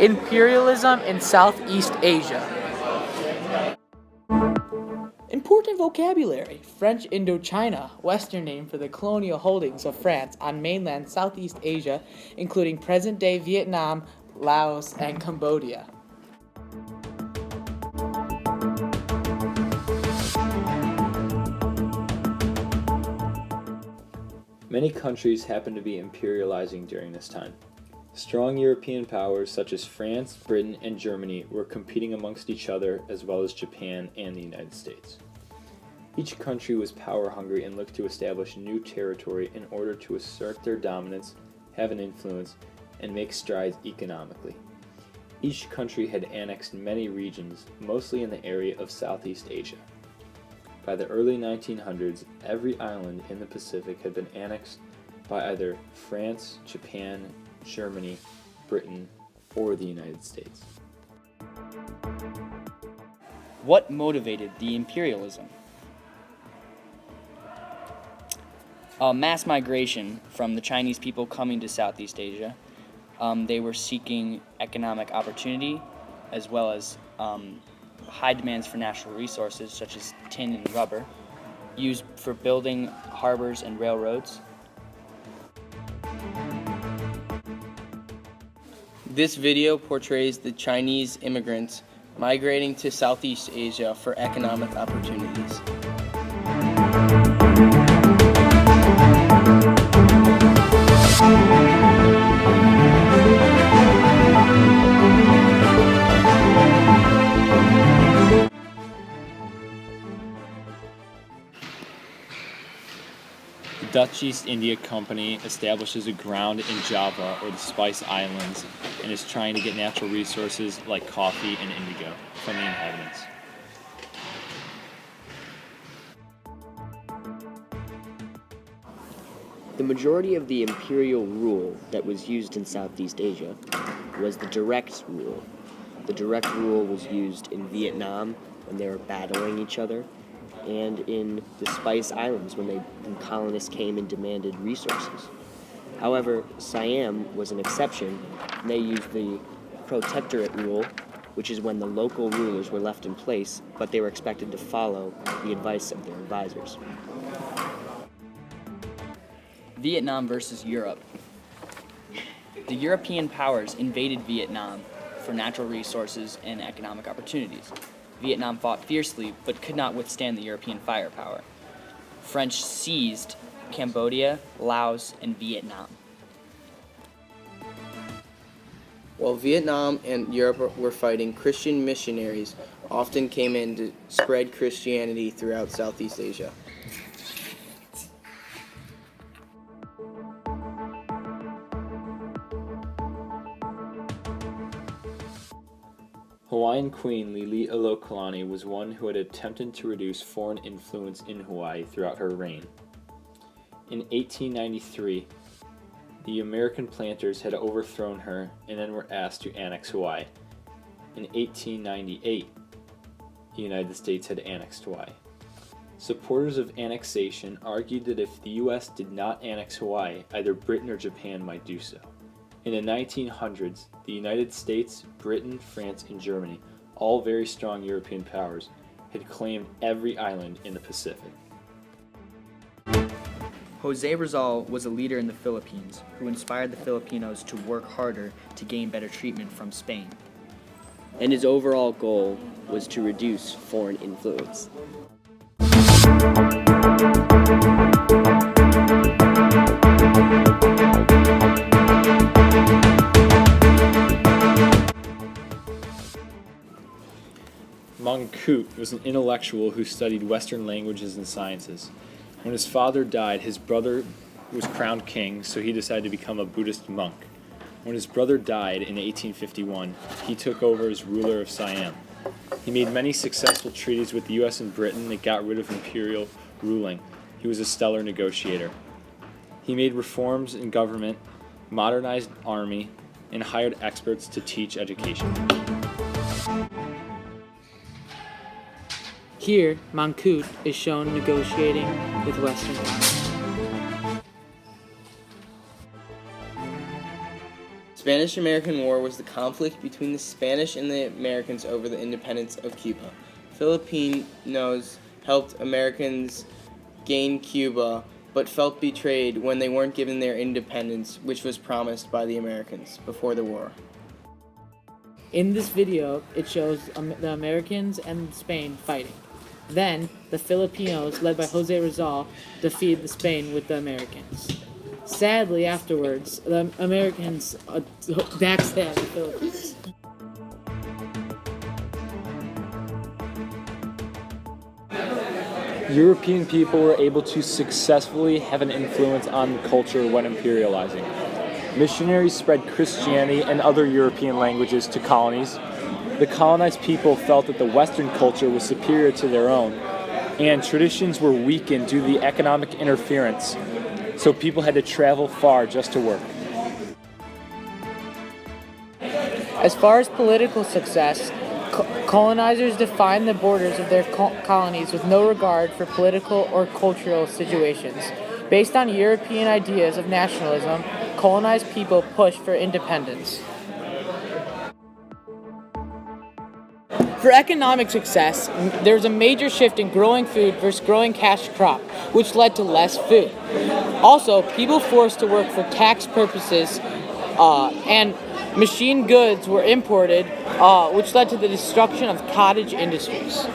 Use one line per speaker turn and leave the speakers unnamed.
Imperialism in Southeast Asia. Important vocabulary: French Indochina, Western name for the colonial holdings of France on mainland Southeast Asia, including present-day Vietnam, Laos, and Cambodia.
Many countries happened to be imperializing during this time. Strong European powers such as France, Britain, and Germany were competing amongst each other, as well as Japan and the United States. Each country was power-hungry and looked to establish new territory in order to assert their dominance, have an influence, and make strides economically. Each country had annexed many regions, mostly in the area of Southeast Asia. By the early 1900s, every island in the Pacific had been annexed by either France, Japan, Germany, Britain, or the United States.
What motivated the imperialism? Mass migration from the Chinese people coming to Southeast Asia. They were seeking economic opportunity, as well as high demands for natural resources such as tin and rubber, used for building harbors and railroads.
This video portrays the Chinese immigrants migrating to Southeast Asia for economic opportunities.
The Dutch East India Company establishes a ground in Java or the Spice Islands and is trying to get natural resources like coffee and indigo from the inhabitants.
The majority of the imperial rule that was used in Southeast Asia was the direct rule. The direct rule was used in Vietnam when they were battling each other, and in the Spice Islands when colonists came and demanded resources. However, Siam was an exception, and they used the protectorate rule, which is when the local rulers were left in place, but they were expected to follow the advice of their advisors.
Vietnam versus Europe. The European powers invaded Vietnam for natural resources and economic opportunities. Vietnam fought fiercely, but could not withstand the European firepower. French seized Cambodia, Laos, and Vietnam.
While Vietnam and Europe were fighting, Christian missionaries often came in to spread Christianity throughout Southeast Asia.
Hawaiian Queen Lili'uokalani was one who had attempted to reduce foreign influence in Hawaii throughout her reign. In 1893, the American planters had overthrown her and then were asked to annex Hawaii. In 1898, the United States had annexed Hawaii. Supporters of annexation argued that if the U.S. did not annex Hawaii, either Britain or Japan might do so. In the 1900s, the United States, Britain, France, and Germany, all very strong European powers, had claimed every island in the Pacific.
Jose Rizal was a leader in the Philippines who inspired the Filipinos to work harder to gain better treatment from Spain.
And his overall goal was to reduce foreign influence.
Mangkut was an intellectual who studied Western languages and sciences. When his father died, his brother was crowned king, so he decided to become a Buddhist monk. When his brother died in 1851, he took over as ruler of Siam. He made many successful treaties with the U.S. and Britain that got rid of imperial ruling. He was a stellar negotiator. He made reforms in government, modernized army, and hired experts to teach education.
Here, Mangkut is shown negotiating with Western powers.
Spanish-American War was the conflict between the Spanish and the Americans over the independence of Cuba. Filipinos helped Americans gain Cuba, but felt betrayed when they weren't given their independence, which was promised by the Americans before the war.
In this video, it shows the Americans and Spain fighting. Then, the Filipinos, led by Jose Rizal, defeat the Spain with the Americans. Sadly, afterwards, the Americans backstab the Philippines.
European people were able to successfully have an influence on culture when imperializing. Missionaries spread Christianity and other European languages to colonies. The colonized people felt that the Western culture was superior to their own, and traditions were weakened due to the economic interference, so people had to travel far just to work.
As far as political success, colonizers defined the borders of their colonies with no regard for political or cultural situations. Based on European ideas of nationalism, colonized people pushed for independence. For economic success, there was a major shift in growing food versus growing cash crop, which led to less food. Also, people forced to work for tax purposes, and machine goods were imported, which led to the destruction of cottage industries.